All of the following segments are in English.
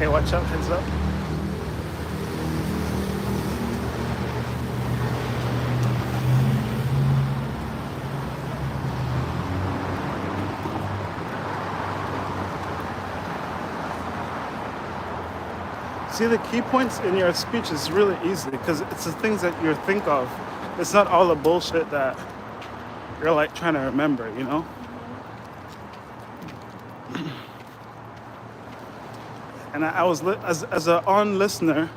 Okay, watch out, heads up. See, the key points in your speech is really easy because it's the things that you think of. It's not all the bullshit that you're like trying to remember, you know? And I was, as an on listener,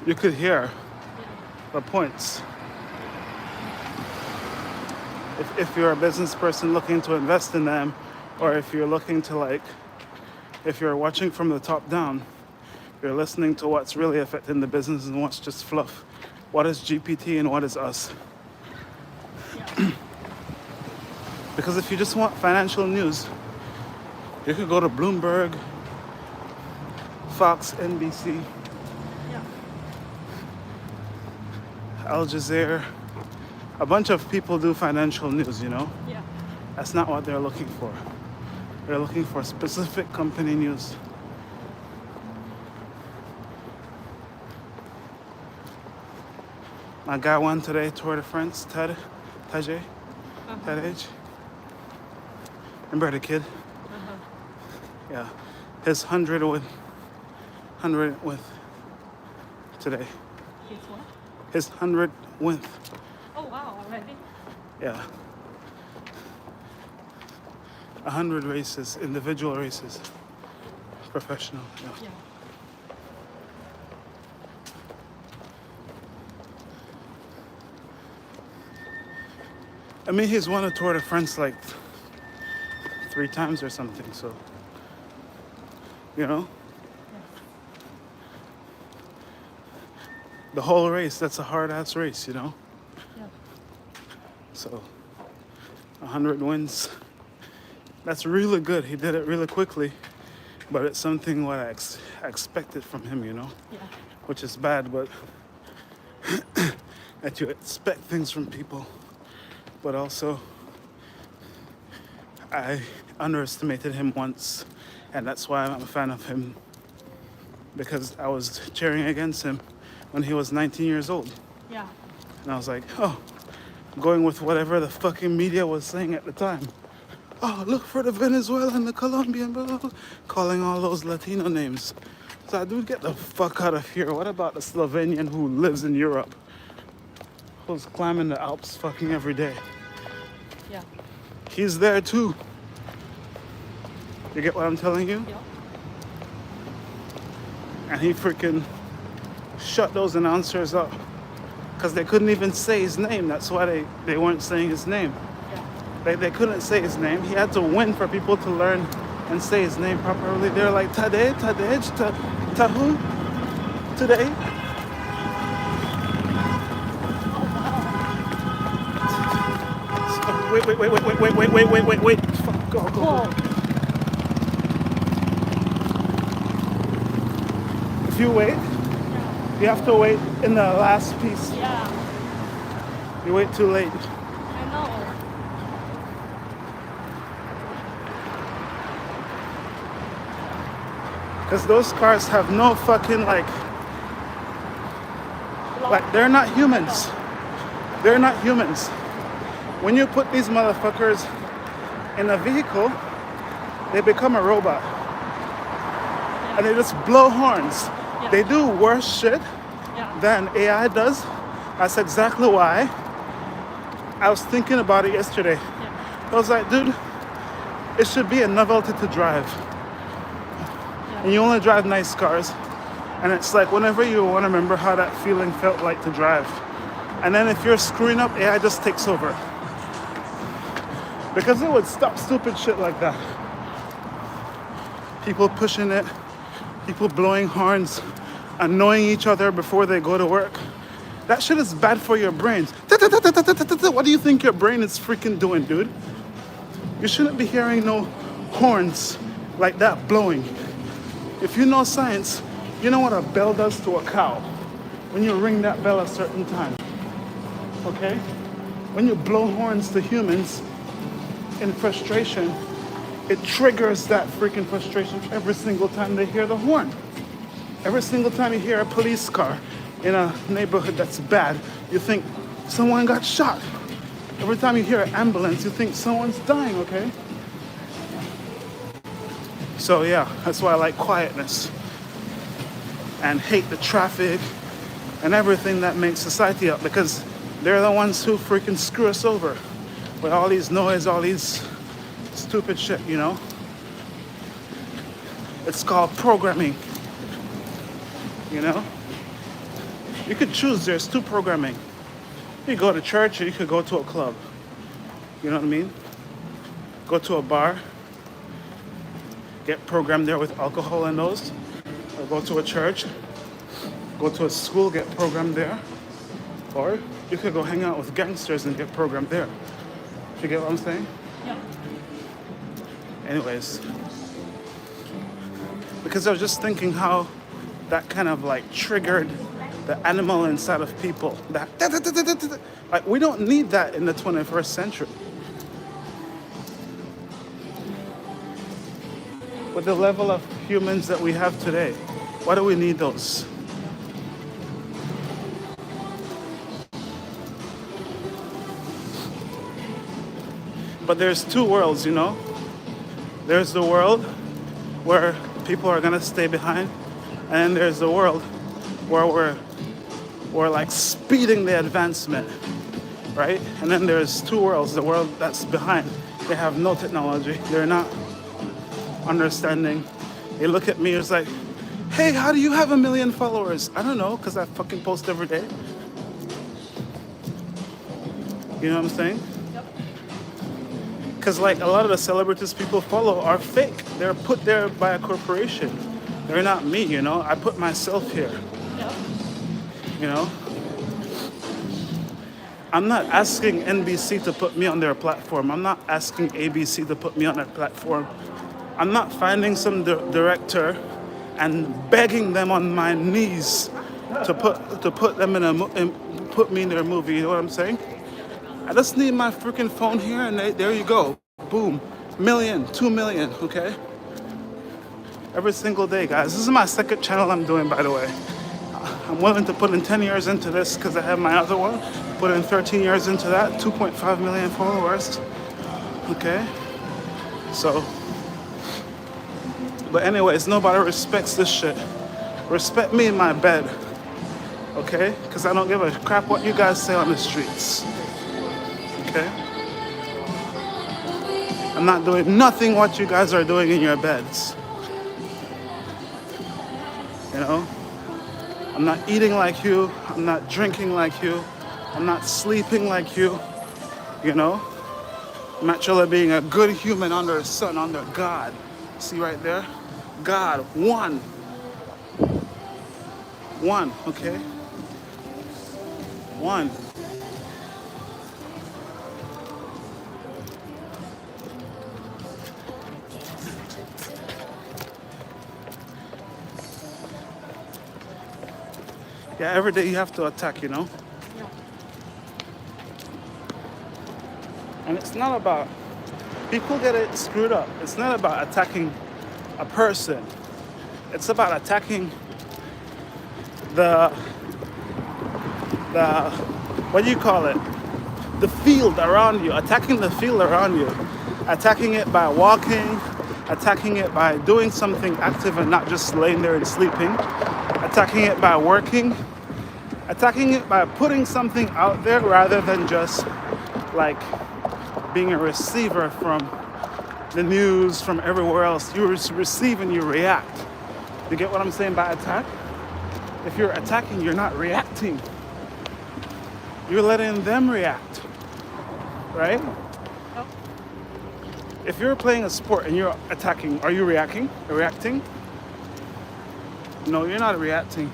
you could hear the points. If you're a business person looking to invest in them, or if you're looking to like, if you're watching from the top down, you're listening to what's really affecting the business and what's just fluff. What is GPT and what is us? Yeah. Because if you just want financial news, you could go to Bloomberg, Fox, NBC, Yeah. Al Jazeera. A bunch of people do financial news, you know? Yeah. That's not what they're looking for. They're looking for specific company news. My guy won today, Tour de France, Ted Age. Remember the kid? Yeah. His 100 win today. His what? His 100 win. Oh wow, already? Yeah. 100 races, individual races. Professional. Yeah. Yeah. I mean, he's won a Tour de France like 3 times or something, so, you know? The whole race, that's a hard-ass race, you know? Yeah. So, 100 wins. That's really good. He did it really quickly, but it's something what I expected from him, you know? Yeah. Which is bad, but that you expect things from people. But also, I underestimated him once, and that's why I'm a fan of him, because I was cheering against him when he was 19 years old. Yeah. And I was like, oh, going with whatever the fucking media was saying at the time. Oh, look for the Venezuelan, the Colombian, blah, blah, blah, calling all those Latino names. So, dude, get the fuck out of here. What about the Slovenian who lives in Europe? Who's climbing the Alps fucking every day? Yeah. He's there too. You get what I'm telling you? Yeah. And he freaking shut those announcers up because they couldn't even say his name. That's why they weren't saying his name. Yeah. They couldn't say his name. He had to win for people to learn and say his name properly. They're like, Tadej, Tahu, today. Wait. Fuck, go. Whoa. If you wait, you have to wait in the last piece. Yeah. You wait too late. I know. Because those cars have no fucking like they're not humans. They're not humans. When you put these motherfuckers in a vehicle, they become a robot. And they just blow horns. Yeah. They do worse shit than AI does. That's exactly why I was thinking about it yesterday. I was like, dude, it should be a novelty to drive. And you only drive nice cars. And it's like whenever you want to remember how that feeling felt like to drive. And then if you're screwing up, AI just takes over. Because it would stop stupid shit like that. People pushing it, people blowing horns, annoying each other before they go to work. That shit is bad for your brains. What do you think your brain is freaking doing, dude? You shouldn't be hearing no horns like that blowing. If you know science, you know what a bell does to a cow when you ring that bell a certain time. Okay? When you blow horns to humans in frustration, it triggers that freaking frustration every single time they hear the horn. Every single time you hear a police car in a neighborhood that's bad, you think someone got shot. Every time you hear an ambulance, you think someone's dying, okay? So yeah, that's why I like quietness and hate the traffic and everything that makes society up, because they're the ones who freaking screw us over with all these noise, all these stupid shit, you know? It's called programming, you know? You could choose, there's two programming. You go to church or you could go to a club. You know what I mean? Go to a bar, get programmed there with alcohol and those. Or go to a church, go to a school, get programmed there. Or you could go hang out with gangsters and get programmed there. You get what I'm saying? Yeah. Anyways, because I was just thinking how that kind of like triggered the animal inside of people. That like we don't need that in the 21st century. With the level of humans that we have today, why do we need those? But there's two worlds, you know? There's the world where people are gonna stay behind, and then there's the world where we're like speeding the advancement, right? And then there's two worlds, the world that's behind. They have no technology, they're not understanding. They look at me, it's like, hey, how do you have 1 million followers? I don't know, because I fucking post every day. You know what I'm saying? Because like a lot of the celebrities people follow are fake. They're put there by a corporation. They're not me, you know? I put myself here. Yep. You know? I'm not asking NBC to put me on their platform. I'm not asking ABC to put me on their platform. I'm not finding some director and begging them on my knees to put them put me in their movie. You know what I'm saying? I just need my freaking phone here, and there you go. Boom. 1 million, 2 million, okay? Every single day, guys. This is my second channel I'm doing, by the way. I'm willing to put in 10 years into this because I have my other one. Put in 13 years into that. 2.5 million followers. Okay? So, but anyways, nobody respects this shit. Respect me in my bed. Okay? Because I don't give a crap what you guys say on the streets. Okay? I'm not doing nothing what you guys are doing in your beds. You know? I'm not eating like you. I'm not drinking like you. I'm not sleeping like you. You know? I'm actually being a good human under the sun, under God. See right there? God, one. One, okay? One. Yeah, every day you have to attack, you know? Yeah. And it's not about, people get it screwed up. It's not about attacking a person. It's about attacking the what do you call it? The field around you, attacking the field around you. Attacking it by walking, attacking it by doing something active and not just laying there and sleeping. Attacking it by working, attacking it by putting something out there rather than just like being a receiver from the news, from everywhere else. You receive and you react. You get what I'm saying by attack? If you're attacking, you're not reacting. You're letting them react, right? Yep. If you're playing a sport and you're attacking, are you reacting? Reacting? No, you're not reacting.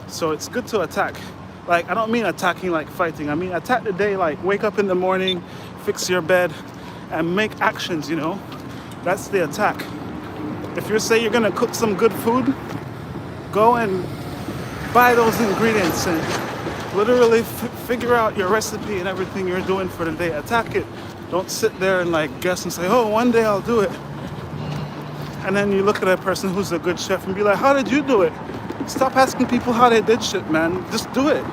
So it's good to attack. Like, I don't mean attacking like fighting. I mean attack the day, like wake up in the morning, fix your bed, and make actions, you know? That's the attack. If you say you're gonna cook some good food, go and buy those ingredients and literally figure out your recipe and everything you're doing for the day. Attack it. Don't sit there and like guess and say, oh, one day I'll do it. And then you look at a person who's a good chef and be like, how did you do it? Stop asking people how they did shit, man. Just do it.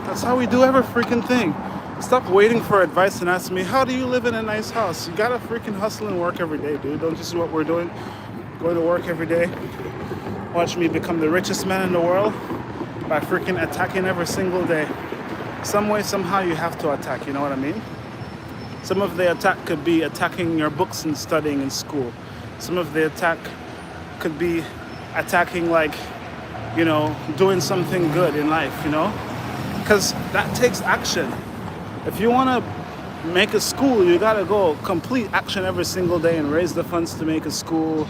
That's how we do every freaking thing. Stop waiting for advice and ask me, how do you live in a nice house? You gotta freaking hustle and work every day, dude. Don't you see what we're doing? Going to work every day. Watch me become the richest man in the world by freaking attacking every single day. Some way, somehow you have to attack, you know what I mean? Some of the attack could be attacking your books and studying in school. Some of the attack could be attacking like, you know, doing something good in life, you know? Because that takes action. If you want to make a school, you gotta go complete action every single day and raise the funds to make a school,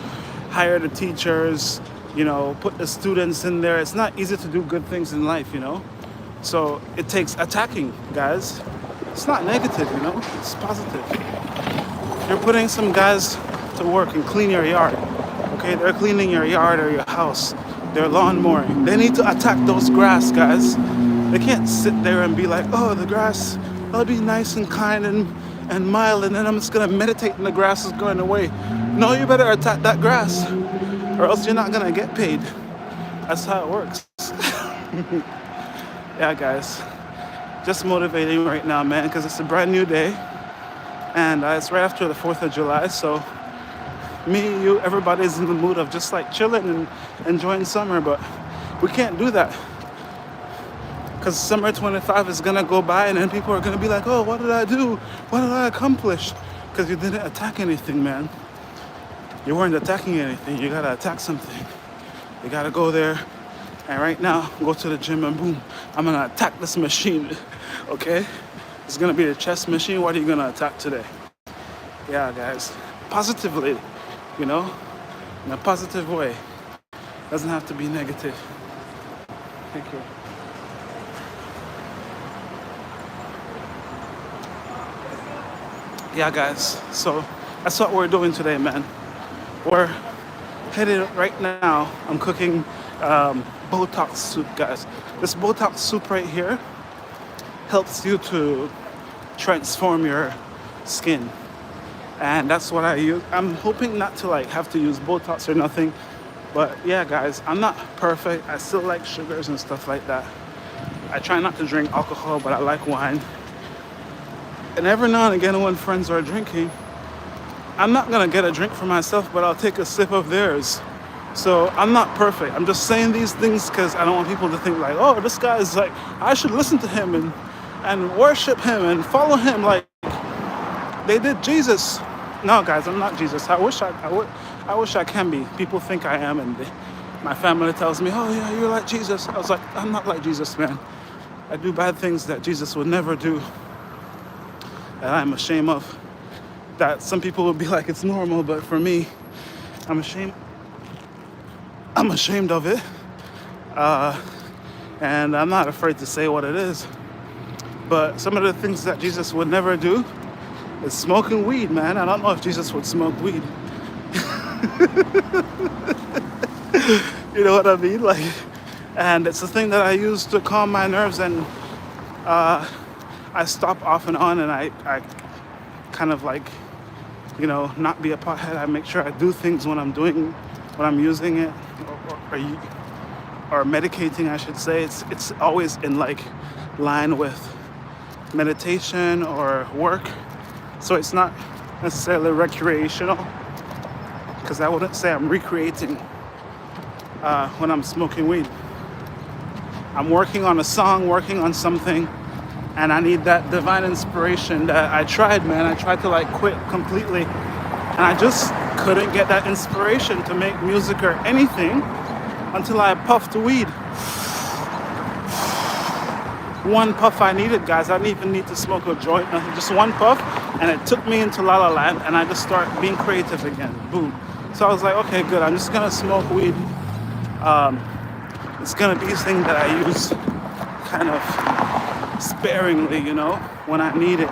hire the teachers, you know, put the students in there. It's not easy to do good things in life, you know? So it takes attacking, guys. It's not negative, you know? It's positive. You're putting some guys to work and clean your yard. Okay, they're cleaning your yard or your house. They're lawn mowing. They need to attack those grass, guys. They can't sit there and be like, oh, the grass, I'll be nice and kind and mild, and then I'm just gonna meditate and the grass is going away. No, you better attack that grass, or else you're not gonna get paid. That's how it works. Yeah, guys. Just motivating right now, man, because it's a brand new day. And it's right after the 4th of July, so me, you, everybody's in the mood of just like chilling and enjoying summer, but we can't do that. Because summer 25 is gonna go by and then people are gonna be like, oh, what did I do? What did I accomplish? Because you didn't attack anything, man. You weren't attacking anything. You gotta attack something. You gotta go there and right now, go to the gym and boom, I'm gonna attack this machine, okay? It's gonna be the chest machine. What are you gonna attack today? Yeah, guys, positively, you know, in a positive way. Doesn't have to be negative. Thank you. Yeah, guys, so that's what we're doing today, man. We're headed right now. I'm cooking Botox soup, guys. This Botox soup right here helps you to transform your skin, and that's what I use. I'm hoping not to like have to use Botox or nothing, but yeah, guys, I'm not perfect. I still like sugars and stuff like that. I try not to drink alcohol, but I like wine. And every now and again when friends are drinking, I'm not gonna get a drink for myself, but I'll take a sip of theirs. So I'm not perfect. I'm just saying these things because I don't want people to think like, oh, this guy is like, I should listen to him and worship him and follow him like they did Jesus. No, guys, I'm not Jesus. I wish I can be. People think I am, and my family tells me, oh yeah, you're like Jesus. I was like, I'm not like Jesus, man. I do bad things that Jesus would never do, that I'm ashamed of. That some people would be like it's normal, but for me, I'm ashamed of it. And I'm not afraid to say what it is. But some of the things that Jesus would never do is smoking weed, man. I don't know if Jesus would smoke weed. You know what I mean? Like, and it's a thing that I use to calm my nerves, and I stop off and on, and I kind of like, you know, not be a pothead. I make sure I do things when I'm using it, or medicating, I should say. It's always in like line with meditation or work, so it's not necessarily recreational, because I wouldn't say I'm recreating when I'm smoking weed. I'm working on a song, working on something, and I need that divine inspiration that I tried, man. I tried to like quit completely, and I just couldn't get that inspiration to make music or anything until I puffed weed. One puff I needed, guys. I didn't even need to smoke a joint, nothing. Just one puff, and it took me into La La Land, and I just started being creative again. Boom. So I was like, okay, good. I'm just gonna smoke weed. It's gonna be this thing that I use kind of sparingly, you know, when I need it.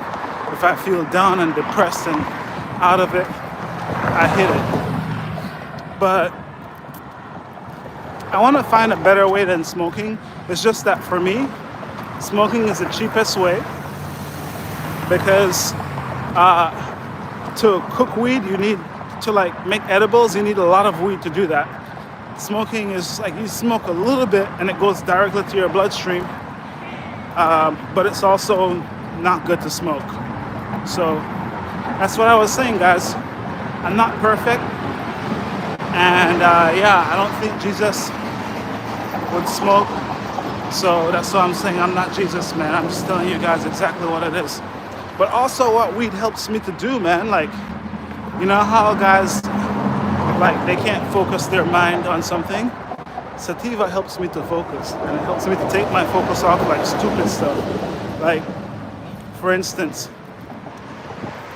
If I feel down and depressed and out of it, I hit it. But I want to find a better way than smoking. It's just that for me, smoking is the cheapest way, because To cook weed, you need to like make edibles. You need a lot of weed to do that. Smoking is like you smoke a little bit and it goes directly to your bloodstream, but it's also not good to smoke. So that's what I was saying, guys. I'm not perfect, and yeah, I don't think Jesus would smoke. So that's what I'm saying. I'm not Jesus, man. I'm just telling you guys exactly what it is. But also what weed helps me to do, man. Like, you know how guys, like, they can't focus their mind on something? Sativa helps me to focus. And it helps me to take my focus off, like, stupid stuff. Like, for instance,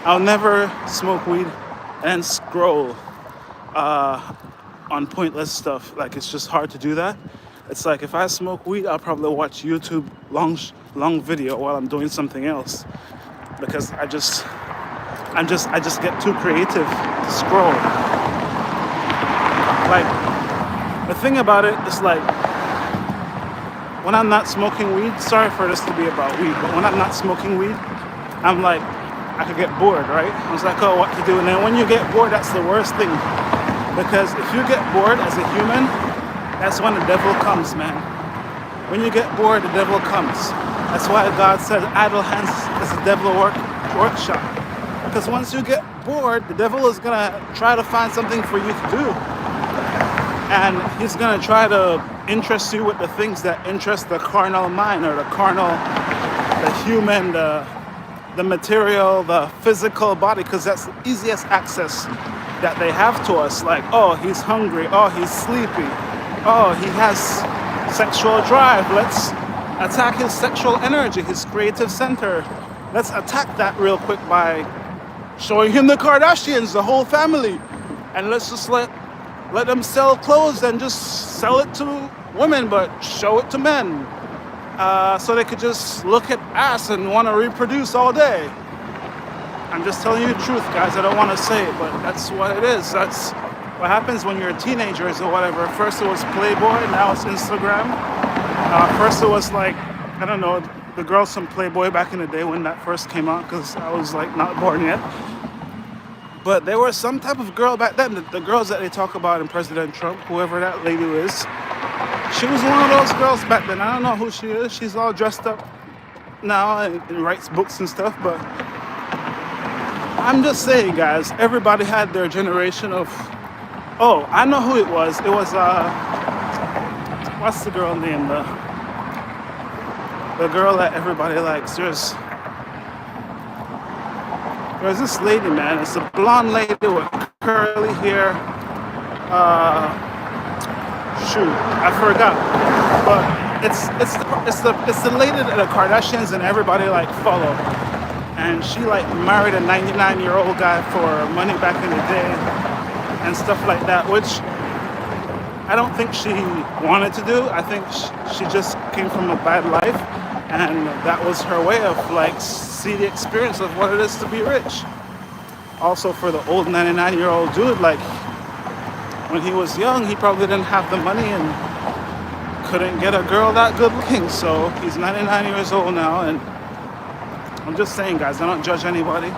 I'll never smoke weed and scroll on pointless stuff. Like, it's just hard to do that. It's like if I smoke weed, I'll probably watch YouTube long video while I'm doing something else, because I just get too creative to scroll. Like, the thing about it is, like, when I'm not smoking weed, sorry for this to be about weed, but when I'm not smoking weed, I'm like, I could get bored, right? I was like, oh, what to do? And then when you get bored, that's the worst thing, because if you get bored as a human, that's when the devil comes, man. When you get bored, the devil comes. That's why God said idle hands is a devil workshop. Because once you get bored, the devil is going to try to find something for you to do. And he's going to try to interest you with the things that interest the carnal mind, or the carnal, the human, the material, the physical body, because that's the easiest access that they have to us. Like, oh, he's hungry. Oh, he's sleepy. Oh, he has sexual drive. Let's attack his sexual energy, his creative center. Let's attack that real quick by showing him the Kardashians, the whole family. And let's just let them sell clothes and just sell it to women, but show it to men. So they could just look at ass and want to reproduce all day. I'm just telling you the truth, guys. I don't want to say it, but that's what it is. That's what happens when you're teenagers or whatever. First it was Playboy, now it's Instagram. First it was like, I don't know, the girls from Playboy back in the day when that first came out, because I was like not born yet. But there was some type of girl back then, the girls that they talk about in President Trump, whoever that lady is. She was one of those girls back then. I don't know who she is. She's all dressed up now and writes books and stuff, but I'm just saying, guys, everybody had their generation of... Oh, I know who it was. It was, what's the girl name? The girl that everybody likes. There's this lady, man. It's a blonde lady with curly hair. Shoot, I forgot. But it's the lady that the Kardashians and everybody like follow. And she like married a 99-year-old guy for money back in the day and stuff like that, which I don't think she wanted to do. I think she just came from a bad life, and that was her way of like see the experience of what it is to be rich. Also, for the old 99-year-old dude, like when he was young, he probably didn't have the money and couldn't get a girl that good looking. So he's 99 years old now, and I'm just saying, guys, I don't judge anybody,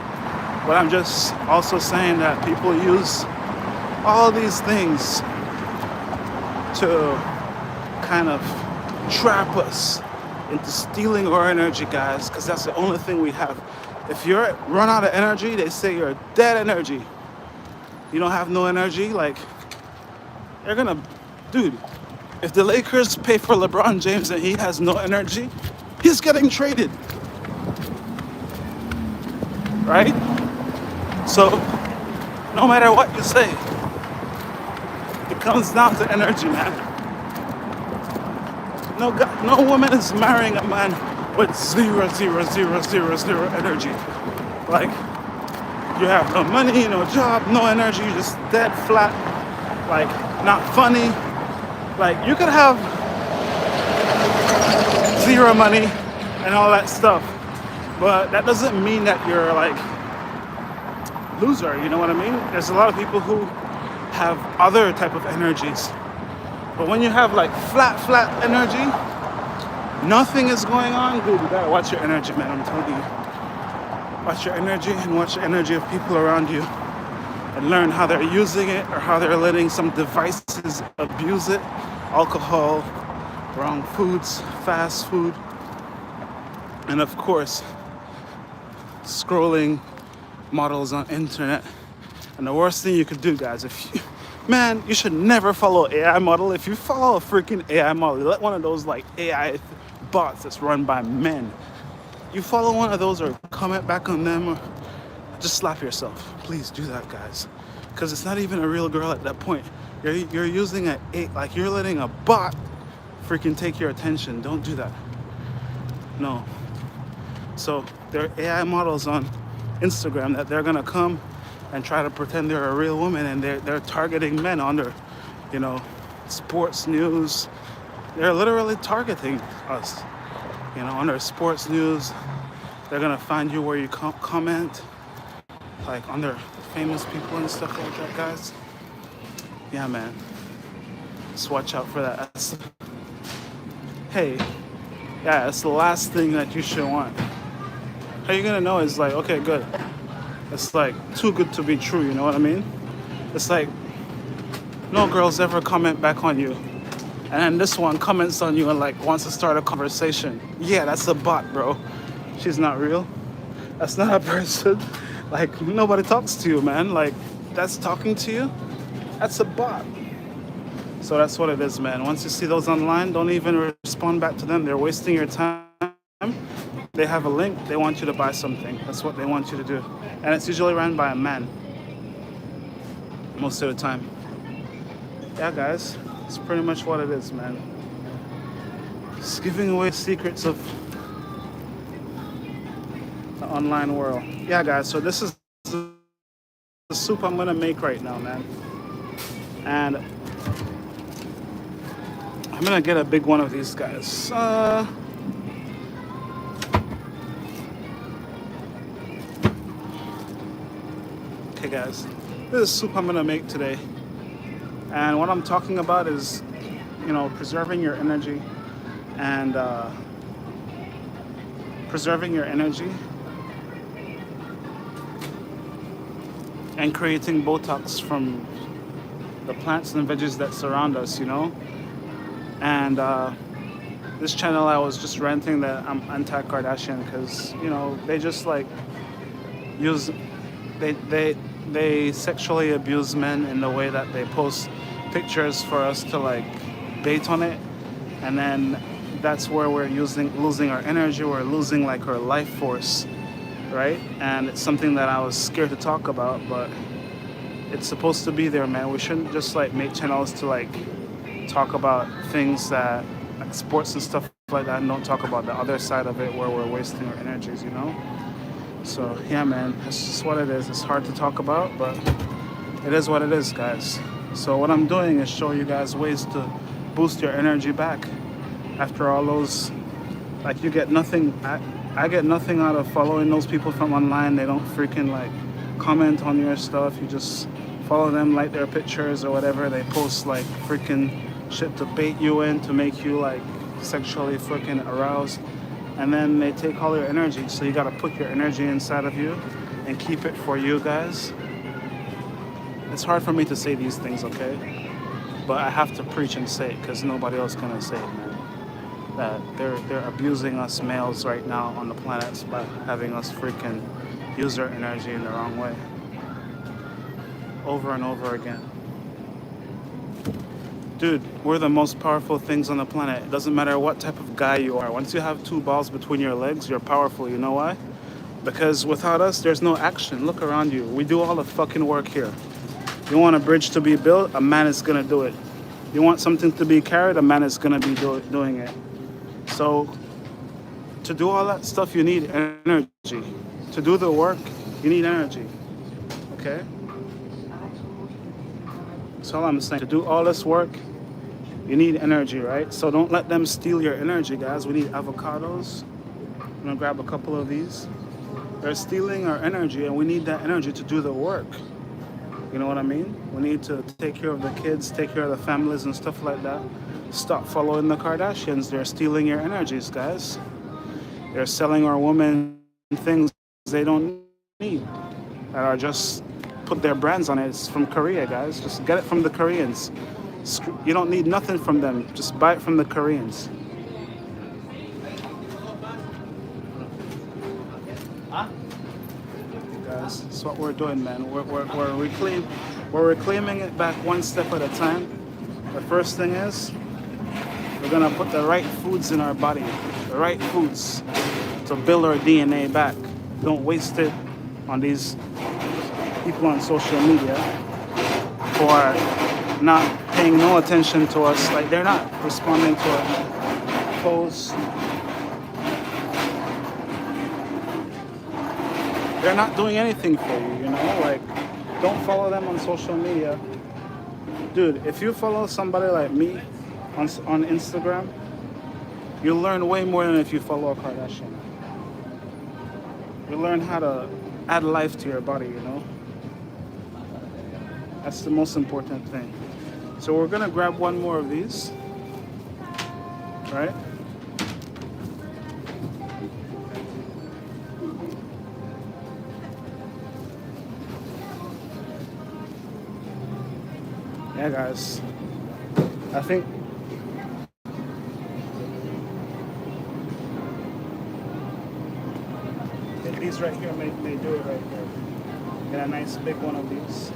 but I'm just also saying that people use all these things to kind of trap us into stealing our energy, guys, because that's the only thing we have. If you're run out of energy, they say you're dead energy. You don't have no energy, like, they're gonna, dude, if the Lakers pay for LeBron James and he has no energy, he's getting traded. Right? So, no matter what you say, it comes down to energy, man. No woman is marrying a man with zero energy. Like, you have no money, no job, no energy, you're just dead flat, like, not funny. Like, you could have zero money and all that stuff, but that doesn't mean that you're like loser, you know what I mean? There's a lot of people who have other type of energies, but when you have like flat energy, nothing is going on, dude, you gotta watch your energy, man. I'm telling you, Watch your energy and watch the energy of people around you and learn how they're using it or how they're letting some devices abuse it. Alcohol, wrong foods, fast food, and of course, scrolling models on internet. And the worst thing you could do, guys, if you, man, you should never follow AI model. If you follow a freaking AI model, let one of those like AI bots that's run by men. You follow one of those or comment back on them or just slap yourself. Please do that, guys. Because it's not even a real girl at that point. You're using like you're letting a bot freaking take your attention. Don't do that. No. So there are AI models on Instagram that they're gonna come and try to pretend they're a real woman, and they're targeting men under, you know, sports news. They're literally targeting us, you know, under sports news. They're gonna find you where you comment, like under famous people and stuff like that, guys. Yeah, man. Just watch out for that. Hey, yeah, it's the last thing that you should want. How you gonna know is like, okay, good. It's like too good to be true, you know what I mean? It's like no girls ever comment back on you. And then this one comments on you and like wants to start a conversation. Yeah, that's a bot, bro. She's not real. That's not a person. Like nobody talks to you, man. Like that's talking to you. That's a bot. So that's what it is, man. Once you see those online, don't even respond back to them. They're wasting your time. They have a link. They want you to buy something. That's what they want you to do. And it's usually run by a man. Most of the time. Yeah, guys. It's pretty much what it is, man. Just giving away secrets of the online world. Yeah, guys. So this is the soup I'm going to make right now, man. And I'm going to get a big one of these guys. Okay, guys, this is soup I'm gonna make today, and what I'm talking about is, you know, preserving your energy and creating Botox from the plants and veggies that surround us, you know. And this channel I was just ranting that I'm anti-Kardashian because, you know, they just like use they sexually abuse men in the way that they post pictures for us to like bait on it, and then that's where we're losing our energy, we're losing like our life force, right? And it's something that I was scared to talk about, but it's supposed to be there, man. We shouldn't just like make channels to like talk about things that like sports and stuff like that and don't talk about the other side of it where we're wasting our energies, you know? So yeah, man, it's just what it is. It's hard to talk about, but it is what it is, guys. So what I'm doing is show you guys ways to boost your energy back after all those, like you get nothing, I get nothing out of following those people from online. They don't freaking like comment on your stuff. You just follow them, like their pictures or whatever. They post like freaking shit to bait you in, to make you like sexually freaking aroused. And then they take all your energy. So you gotta put your energy inside of you and keep it for you guys. It's hard for me to say these things, okay? But I have to preach and say it because nobody else gonna say it, man. That they're abusing us males right now on the planet by having us freaking use our energy in the wrong way. Over and over again. Dude, we're the most powerful things on the planet. It doesn't matter what type of guy you are. Once you have two balls between your legs, you're powerful. You know why? Because without us, there's no action. Look around you. We do all the fucking work here. You want a bridge to be built? A man is gonna do it. You want something to be carried? A man is gonna be doing it. So, to do all that stuff, you need energy. To do the work, you need energy. Okay? That's all I'm saying. To do all this work, you need energy, right? So don't let them steal your energy, guys. We need avocados. I'm gonna grab a couple of these. They're stealing our energy, and we need that energy to do the work. You know what I mean? We need to take care of the kids, take care of the families and stuff like that. Stop following the Kardashians. They're stealing your energies, guys. They're selling our women things they don't need, that are just put their brands on it. It's from Korea, guys. Just get it from the Koreans. You don't need nothing from them. Just buy it from the Koreans. Guys, that's what we're doing, man. We're reclaiming it back one step at a time. The first thing is we're gonna put the right foods in our body, the right foods to build our DNA back. Don't waste it on these people on social media who are not paying no attention to us. Like, they're not responding to our posts. They're not doing anything for you, you know? Like, don't follow them on social media. Dude, if you follow somebody like me on Instagram, you'll learn way more than if you follow a Kardashian. You learn how to add life to your body, you know? That's the most important thing. So we're gonna grab one more of these, right? Yeah, guys. I think these right here may do it right here. Get a nice big one of these.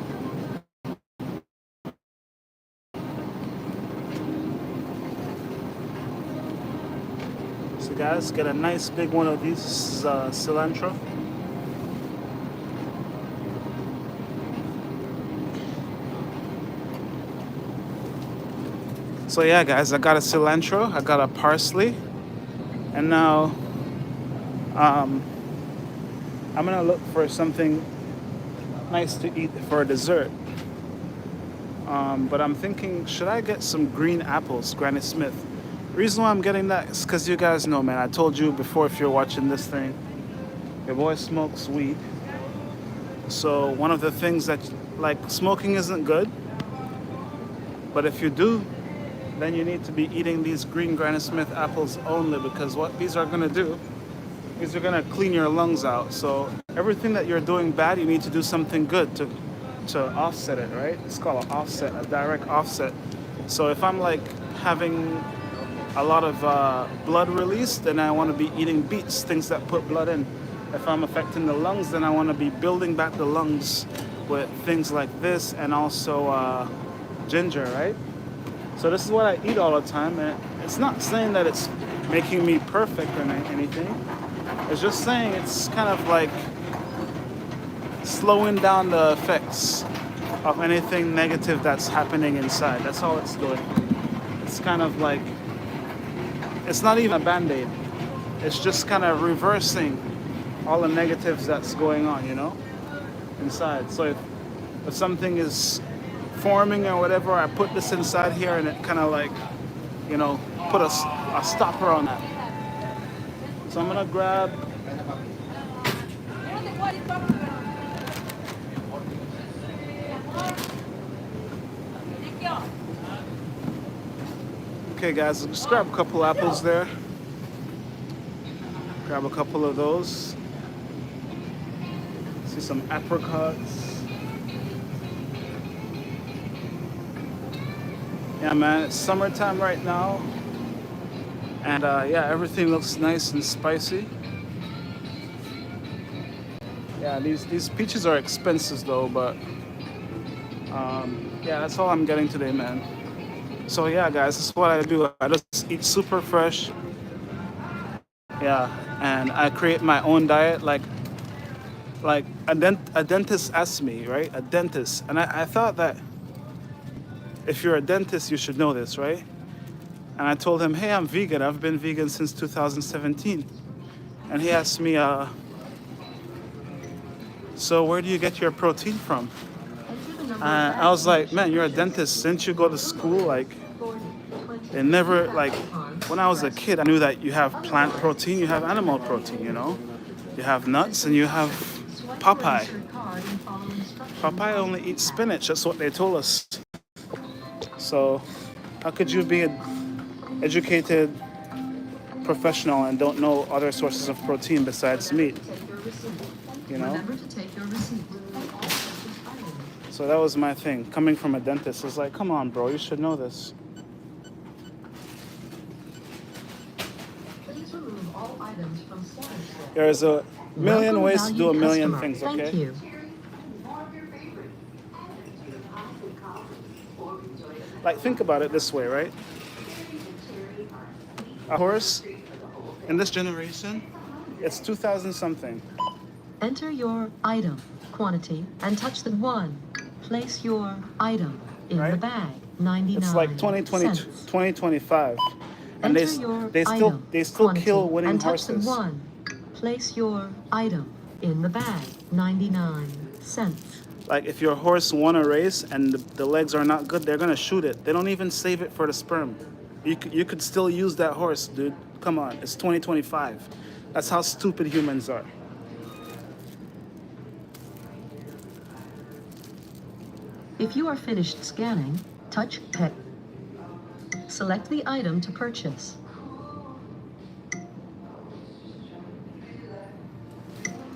So guys, get a nice big one of these. This is cilantro. So yeah, guys, I got a cilantro, I got a parsley, and now I'm gonna look for something nice to eat for dessert. But I'm thinking, should I get some green apples, Granny Smith? The reason why I'm getting that is because you guys know, man, I told you before, if you're watching this thing, your boy smokes weed. So one of the things that, like, smoking isn't good, but if you do, then you need to be eating these green Granny Smith apples only, because what these are gonna do is they're gonna clean your lungs out. So everything that you're doing bad, you need to do something good to offset it, right? It's called an offset, a direct offset. So if I'm like having a lot of blood release, then I want to be eating beets, things that put blood in. If I'm affecting the lungs, then I want to be building back the lungs with things like this, and also ginger, right? So this is what I eat all the time, and it's not saying that it's making me perfect or anything. It's just saying it's kind of like slowing down the effects of anything negative that's happening inside. That's all it's doing. It's kind of like, it's not even a band-aid. It's just kind of reversing all the negatives that's going on, you know, inside. So if something is forming or whatever, I put this inside here and it kind of like, you know, put a stopper on that. So I'm gonna grab okay, guys, just grab a couple apples there. Grab a couple of those. See some apricots. Yeah, man, it's summertime right now. And yeah, everything looks nice and spicy. Yeah, these peaches are expensive though, but yeah, that's all I'm getting today, man. So yeah, guys, this is what I do. I just eat super fresh. Yeah, and I create my own diet. Like a dentist asked me, right? A dentist, and I thought that if you're a dentist, you should know this, right? And I told him, hey, I'm vegan. I've been vegan since 2017. And he asked me, so where do you get your protein from? I was like, man, you're a dentist. Didn't you go to school? Like, it never, like, when I was a kid, I knew that you have plant protein, you have animal protein, you know? You have nuts and you have Popeye. Popeye only eats spinach. That's what they told us. So how could you be an educated professional and don't know other sources of protein besides meat? you know? Remember to take your receipt. So that was my thing. Coming from a dentist, it's like, come on, bro, you should know this. Please remove all items from status list. There's a million Welcome, ways to do a valued million customer. things, okay? Thank you. Like, think about it this way, right? A horse in this generation, it's 2000 something. Enter your item, quantity, and touch the 1. Place your item in the Right? bag, 99 It's like 2020, cents. 2025. And Enter your they still item, quantity, kill winning and touch horses. the 1. Place your item in the bag, 99 cents. Like, if your horse won a race and the legs are not good, they're gonna shoot it. They don't even save it for the sperm. You could still use that horse, dude. Come on, it's 2025. That's how stupid humans are. If you are finished scanning, touch Pay. Select the item to purchase.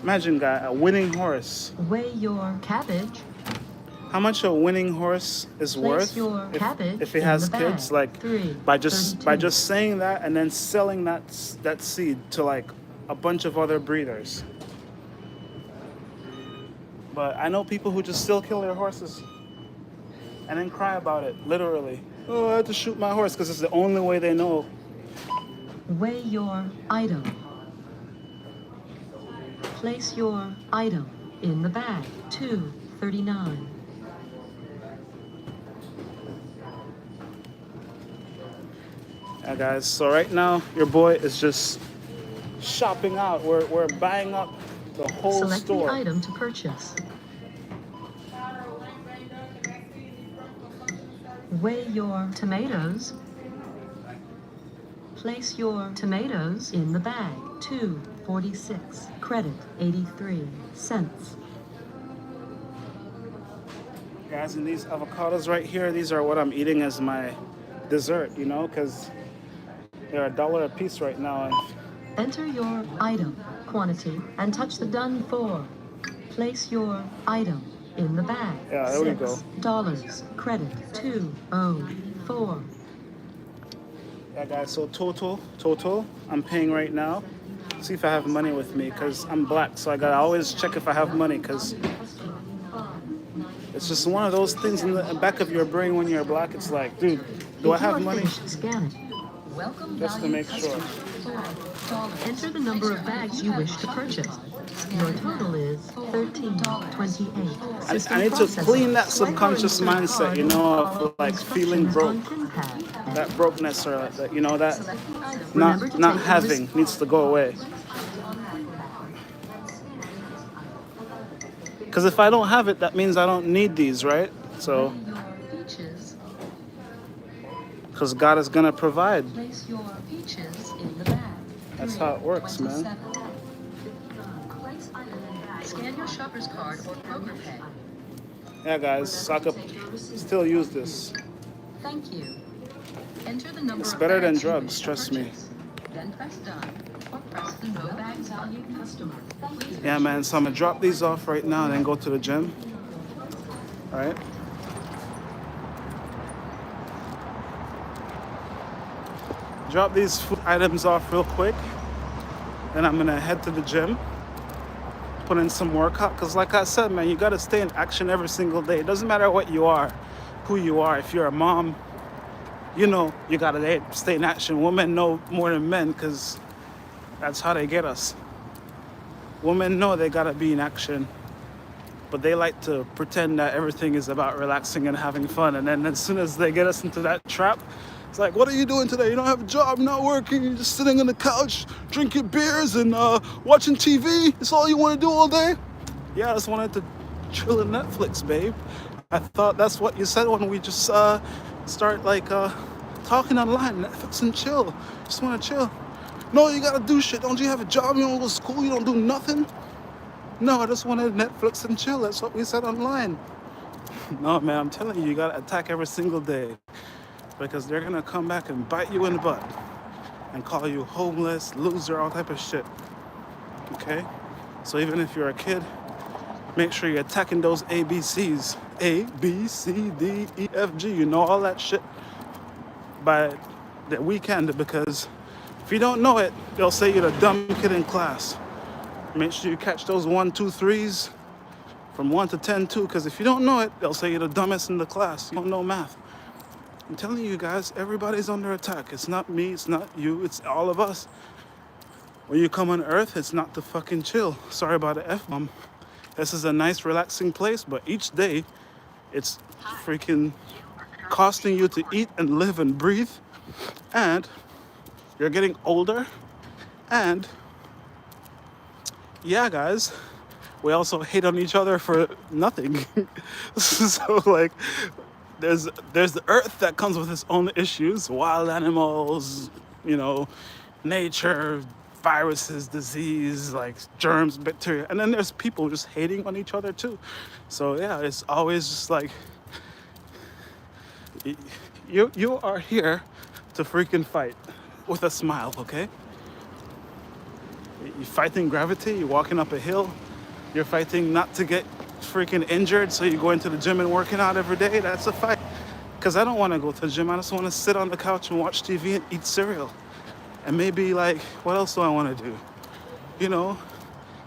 Imagine, guy, a winning horse. Weigh your cabbage. How much a winning horse is Place worth your cabbage if it in has the kids? bag. Like, 3, by just 32. saying that and then selling that seed to like a bunch of other breeders. But I know people who just still kill their horses and then cry about it, literally. Oh, I had to shoot my horse because it's the only way they know. Weigh your item. Place your item in the bag, 239. Yeah, guys, so right now your boy is just shopping out. We're buying up the whole Select store. the item to purchase. Weigh your tomatoes. Place your tomatoes in the bag, 246. Credit, 83 cents. Guys, and these avocados right here, these are what I'm eating as my dessert, you know, because they're $1 a piece right now. And Enter your item, quantity, and touch the done for. Place your item in the bag. Yeah, there we go. $6. Credit, 204. yeah, guys, so total, I'm paying right now. See if I have money with me, because I'm black, so I gotta always check if I have money, because it's just one of those things in the back of your brain when you're black. It's like, dude, do I have money? Welcome, Just to make sure. Enter the number of bags you wish to purchase. Your total is $13.28. I need to clean that subconscious mindset, you know, of like feeling broke. That brokenness, or that, you know, that not having needs to go away. Because if I don't have it, that means I don't need these, right? So, because God is gonna provide. Place your peaches in the bag. That's how it works, man. Scan your shopper's card or Kroger Pay. Yeah, guys, so I could still use this. Thank you. Enter the number It's of better than bags you drugs, wish to trust me. purchase. Then press done or press the no bags valued customer. Please Yeah, man, so I'm gonna drop these off right now and then go to the gym. All right. Drop these food items off real quick. Then I'm gonna head to the gym, put in some workout. Cause like I said, man, you gotta stay in action every single day. It doesn't matter what you are, who you are. If you're a mom, you know you gotta stay in action. Women know more than men, cause that's how they get us. Women know they gotta be in action, but they like to pretend that everything is about relaxing and having fun. And then as soon as they get us into that trap, it's like, what are you doing today? You don't have a job, you're not working, you're just sitting on the couch, drinking beers and watching TV. That's all you want to do all day? Yeah, I just wanted to chill in Netflix, babe. I thought that's what you said when we just start like talking online, Netflix and chill. Just want to chill. No, you gotta do shit. Don't you have a job? You don't go to school? You don't do nothing? No, I just wanted Netflix and chill. That's what we said online. No, man, I'm telling you, you gotta attack every single day. Because they're gonna come back and bite you in the butt and call you homeless, loser, all type of shit. Okay? So even if you're a kid, make sure you're attacking those ABCs. A, B, C, D, E, F, G. You know all that shit by the weekend, because if you don't know it, they'll say you're the dumb kid in class. Make sure you catch those 1, 2, 3s from 1 to 10 too, because if you don't know it, they'll say you're the dumbest in the class. You don't know math. I'm telling you guys, everybody's under attack. It's not me, it's not you, it's all of us. When you come on Earth, it's not to fucking chill. Sorry about the F-bomb. This is a nice, relaxing place, but each day, it's freaking costing you to eat and live and breathe. And you're getting older. And yeah, guys, we also hate on each other for nothing. So like, there's the Earth that comes with its own issues, wild animals, you know, nature, viruses, disease, like germs, bacteria, and then there's people just hating on each other too. So yeah, it's always just like, you are here to freaking fight with a smile, okay? You're fighting gravity, you're walking up a hill, you're fighting not to get freaking injured, so you go into the gym and working out every day. That's a fight. Because I don't want to go to the gym, I just want to sit on the couch and watch TV and eat cereal. And maybe like, what else do I want to do? You know,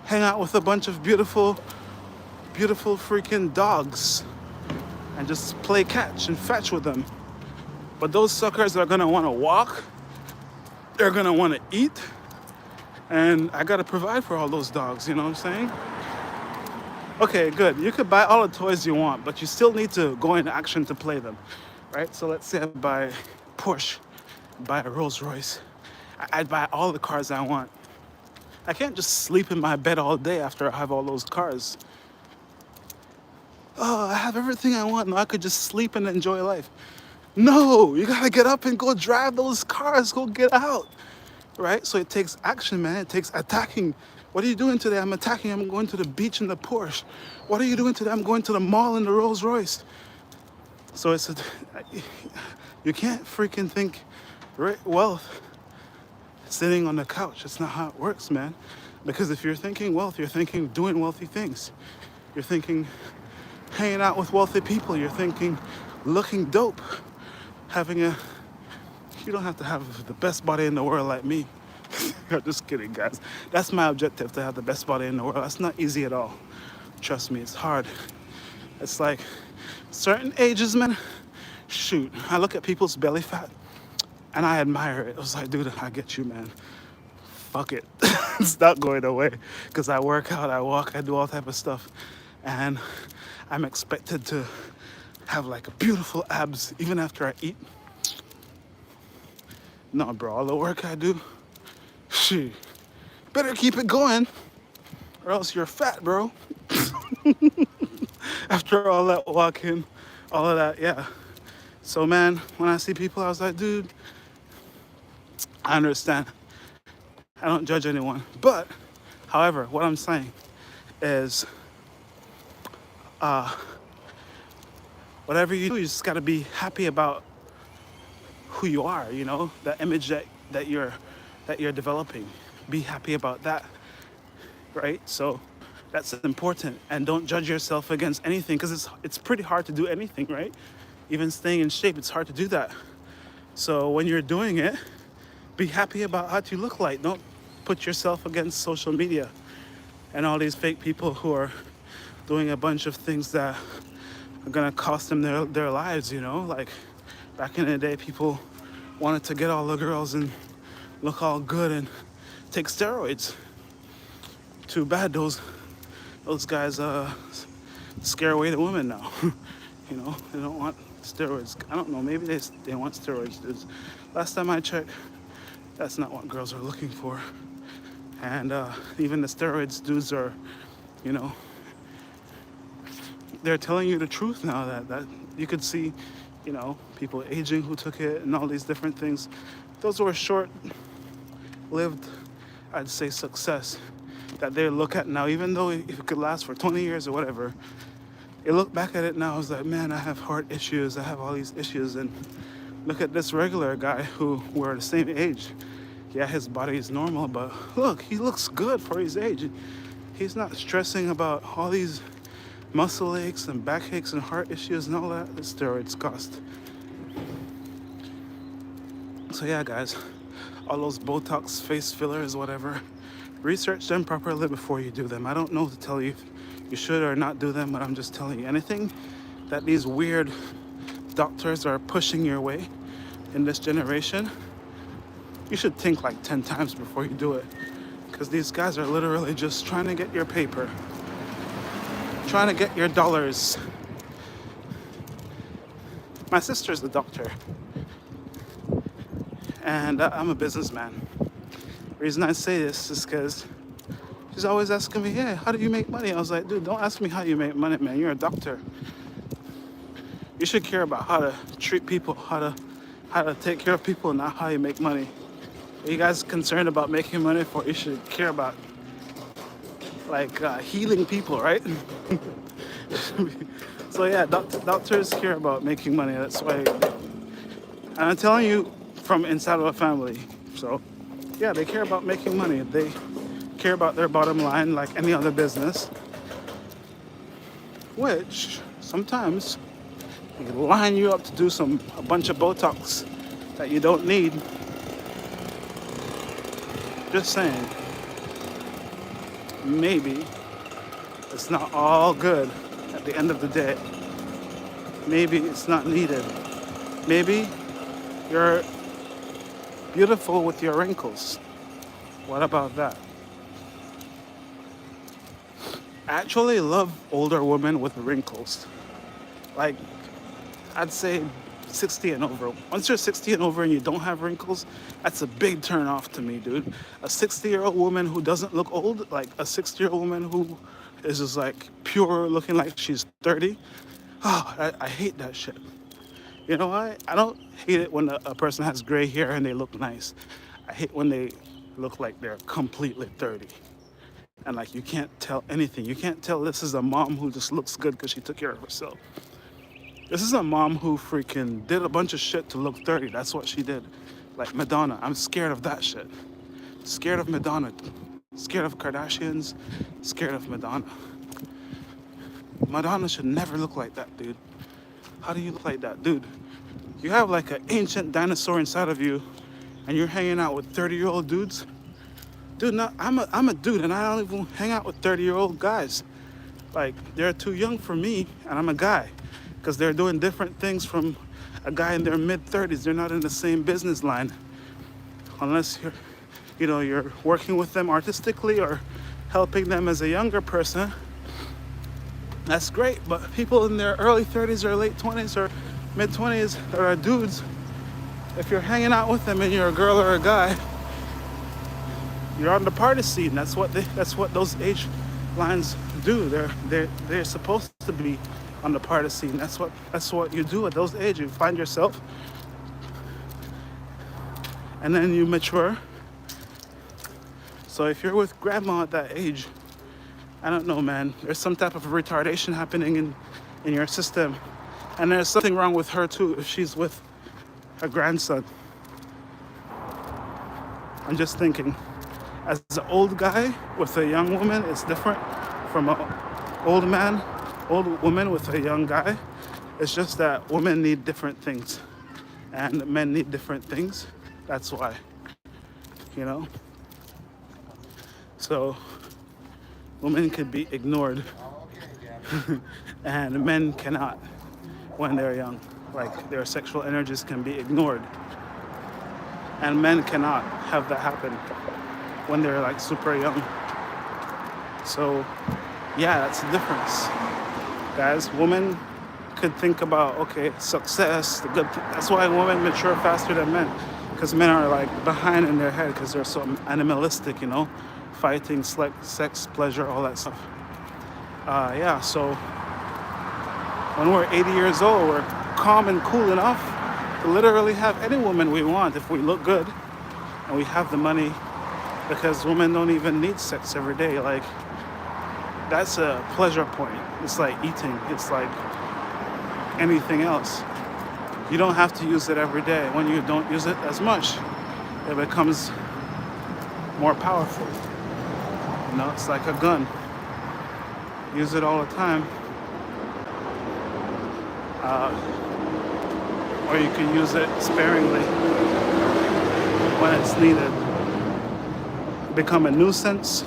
hang out with a bunch of beautiful freaking dogs and just play catch and fetch with them. But those suckers are gonna want to walk, they're gonna want to eat, and I gotta provide for all those dogs, you know what I'm saying? Okay, good. You could buy all the toys you want, but you still need to go into action to play them, right? So let's say I buy Porsche, buy a Rolls Royce. I'd buy all the cars I want. I can't just sleep in my bed all day after I have all those cars. Oh, I have everything I want. Now I could just sleep and enjoy life. No, you gotta get up and go drive those cars, go get out, right? So it takes action, man. It takes attacking. What are you doing today? I'm attacking. I'm going to the beach in the Porsche. What are you doing today? I'm going to the mall in the Rolls Royce. So you can't freaking think wealth sitting on the couch. That's not how it works, man. Because if you're thinking wealth, you're thinking doing wealthy things. You're thinking hanging out with wealthy people. You're thinking looking dope. You don't have to have the best body in the world like me. I'm just kidding, guys. That's my objective, to have the best body in the world. That's not easy at all. Trust me, it's hard. It's like certain ages, man. Shoot, I look at people's belly fat and I admire it. I was like, dude, I get you, man. Fuck it. It's not going away, because I work out, I walk, I do all type of stuff, and I'm expected to have like a beautiful abs even after I eat. No, bro, all the work I do, shit, better keep it going or else you're fat, bro. After all that walking, all of that, yeah. So man, when I see people, I was like, dude, I understand. I don't judge anyone. But, however, what I'm saying is, whatever you do, you just gotta be happy about who you are, you know, the image that you're developing. Be happy about that, right? So that's important. And don't judge yourself against anything, because it's pretty hard to do anything, right? Even staying in shape, it's hard to do that. So when you're doing it, be happy about how you look like. Don't put yourself against social media and all these fake people who are doing a bunch of things that are gonna cost them their lives, you know? Like back in the day, people wanted to get all the girls and look all good and take steroids. Too bad those guys scare away the women now. You know, they don't want steroids. I don't know, maybe they want steroids. Last time I checked, that's not what girls are looking for. And even the steroids dudes are, you know, they're telling you the truth now, that you could see, you know, people aging who took it and all these different things. Those were short-lived, I'd say, success that they look at now, even though if it could last for 20 years or whatever. You look back at it now, I was like, man, I have heart issues, I have all these issues, and look at this regular guy who we're the same age. Yeah, his body is normal, but look, he looks good for his age. He's not stressing about all these muscle aches and backaches and heart issues and all that steroids cost. So yeah, guys, all those Botox, face fillers, whatever, research them properly before you do them. I don't know to tell you if you should or not do them, but I'm just telling you, anything that these weird doctors are pushing your way in this generation, you should think like 10 times before you do it. Because these guys are literally just trying to get your paper, trying to get your dollars. My sister's a doctor, and I'm a businessman. The reason I say this is because she's always asking me, yeah, how do you make money? I was like, dude, don't ask me how you make money, man. You're a doctor. You should care about how to treat people, how to take care of people, not how you make money. Are you guys concerned about making money for? You should care about like healing people, right? So yeah, doctors care about making money. That's why, and I'm telling you from inside of a family. So yeah, they care about making money. They care about their bottom line like any other business, which sometimes can line you up to do a bunch of Botox that you don't need. Just saying, maybe it's not all good at the end of the day. Maybe it's not needed. Maybe you're beautiful with your wrinkles. What about that? I actually love older women with wrinkles. Like, I'd say 60 and over. Once you're 60 and over and you don't have wrinkles, that's a big turn off to me, dude. A 60-year-old woman who doesn't look old, like a 60-year-old woman who is just like pure looking like she's 30. Oh, I hate that shit. You know why? I don't hate it when a person has gray hair and they look nice. I hate when they look like they're completely 30. And like you can't tell anything. You can't tell this is a mom who just looks good because she took care of herself. This is a mom who freaking did a bunch of shit to look 30. That's what she did. Like Madonna. I'm scared of that shit. Scared of Madonna. Scared of Kardashians. Scared of Madonna. Madonna should never look like that, dude. How do you look like that, dude? You have like an ancient dinosaur inside of you and you're hanging out with 30-year-old dudes. Dude, no, I'm a dude and I don't even hang out with 30-year-old guys. Like, they're too young for me and I'm a guy. Because they're doing different things from a guy in their mid-30s. They're not in the same business line. Unless you're working with them artistically or helping them as a younger person. That's great, but people in their early 30s or late 20s or mid-20s that are dudes, if you're hanging out with them and you're a girl or a guy, you're on the party scene. That's what those age lines do. They're supposed to be on the party scene. That's what you do at those ages. You find yourself, and then you mature. So if you're with grandma at that age, I don't know, man. There's some type of retardation happening in your system, and there's something wrong with her too if she's with her grandson. I'm just thinking, as an old guy with a young woman, it's different from an old woman with a young guy. It's just that women need different things and men need different things. That's why, So women can be ignored and men cannot when they're young. Like, their sexual energies can be ignored and men cannot have that happen when they're like super young. So yeah, that's the difference. Guys, women could think about, okay, success, the good that's why women mature faster than men, because men are like behind in their head because they're so animalistic, fighting, sex, pleasure, all that stuff. So when we're 80 years old, we're calm and cool enough to literally have any woman we want if we look good and we have the money, because women don't even need sex every day. Like, that's a pleasure point. It's like eating. It's like anything else. You don't have to use it every day. When you don't use it as much, it becomes more powerful. It's like a gun. use it all the time. Or you can use it sparingly when it's needed. Become a nuisance,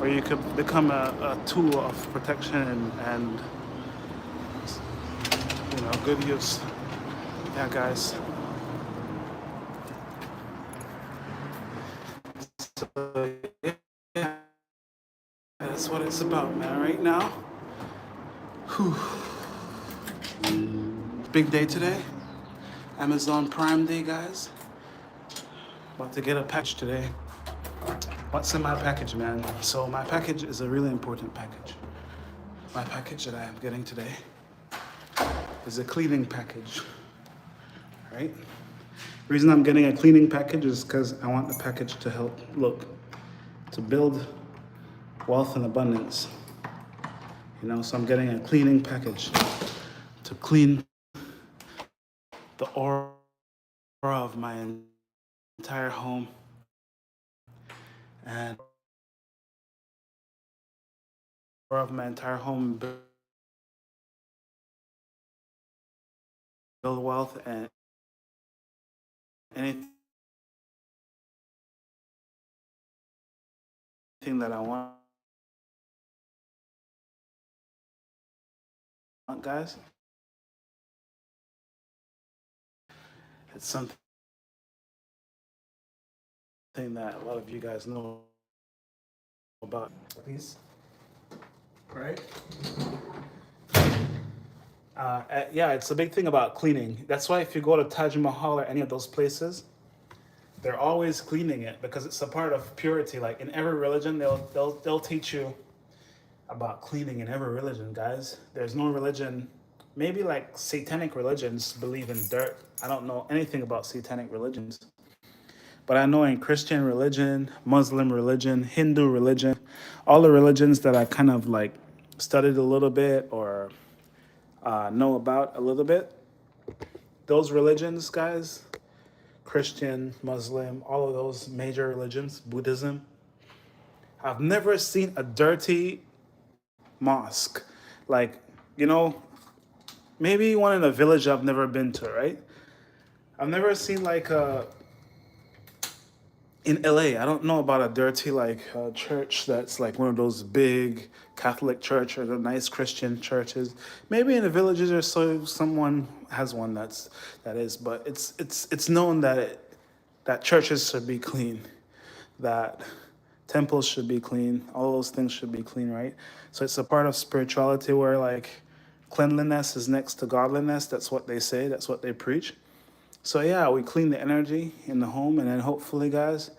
or you could become a tool of protection and good use. Yeah, guys. So, yeah, that's what it's about, man. Right now, whew. Big day today. Amazon Prime Day, guys. About to get a package today. What's in my package, man? So my package is a really important package. My package that I am getting today is a cleaning package, right? The reason I'm getting a cleaning package is because I want the package to help, to build wealth and abundance. So I'm getting a cleaning package to clean the aura of my entire home and build wealth and anything that I want, guys. It's something that a lot of you guys know about. Please. Right? Yeah, it's a big thing about cleaning. That's why if you go to Taj Mahal or any of those places, they're always cleaning it because it's a part of purity. Like in every religion, they'll teach you about cleaning in every religion, guys. There's no religion, maybe like satanic religions believe in dirt. I don't know anything about satanic religions. But I know in Christian religion, Muslim religion, Hindu religion, all the religions that I kind of like studied a little bit or know about a little bit, those religions, guys, Christian, Muslim, all of those major religions, Buddhism, I've never seen a dirty mosque. Like, maybe one in a village I've never been to, right? I've never seen like in LA, I don't know about a dirty church that's like one of those big Catholic church or the nice Christian churches. Maybe in the villages or so someone has one that is, but it's known that churches should be clean, that temples should be clean, all those things should be clean, right? So it's a part of spirituality where like cleanliness is next to godliness. That's what they say, that's what they preach. So yeah, we clean the energy in the home, and then hopefully, guys,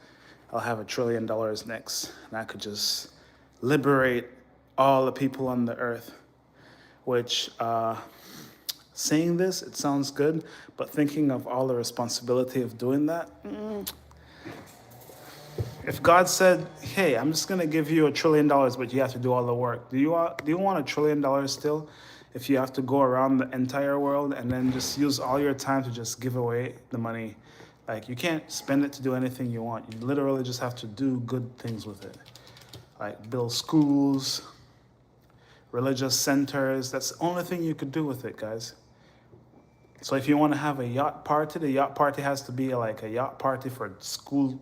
I'll have $1 trillion next, and I could just liberate all the people on the earth. Which, saying this, it sounds good, but thinking of all the responsibility of doing that, if God said, "Hey, I'm just gonna give you $1 trillion, but you have to do all the work," do you want $1 trillion still? If you have to go around the entire world and then just use all your time to just give away the money, like you can't spend it to do anything you want. You literally just have to do good things with it, like build schools, religious centers. That's the only thing you could do with it, guys. So if you want to have a yacht party, the yacht party has to be like a yacht party for school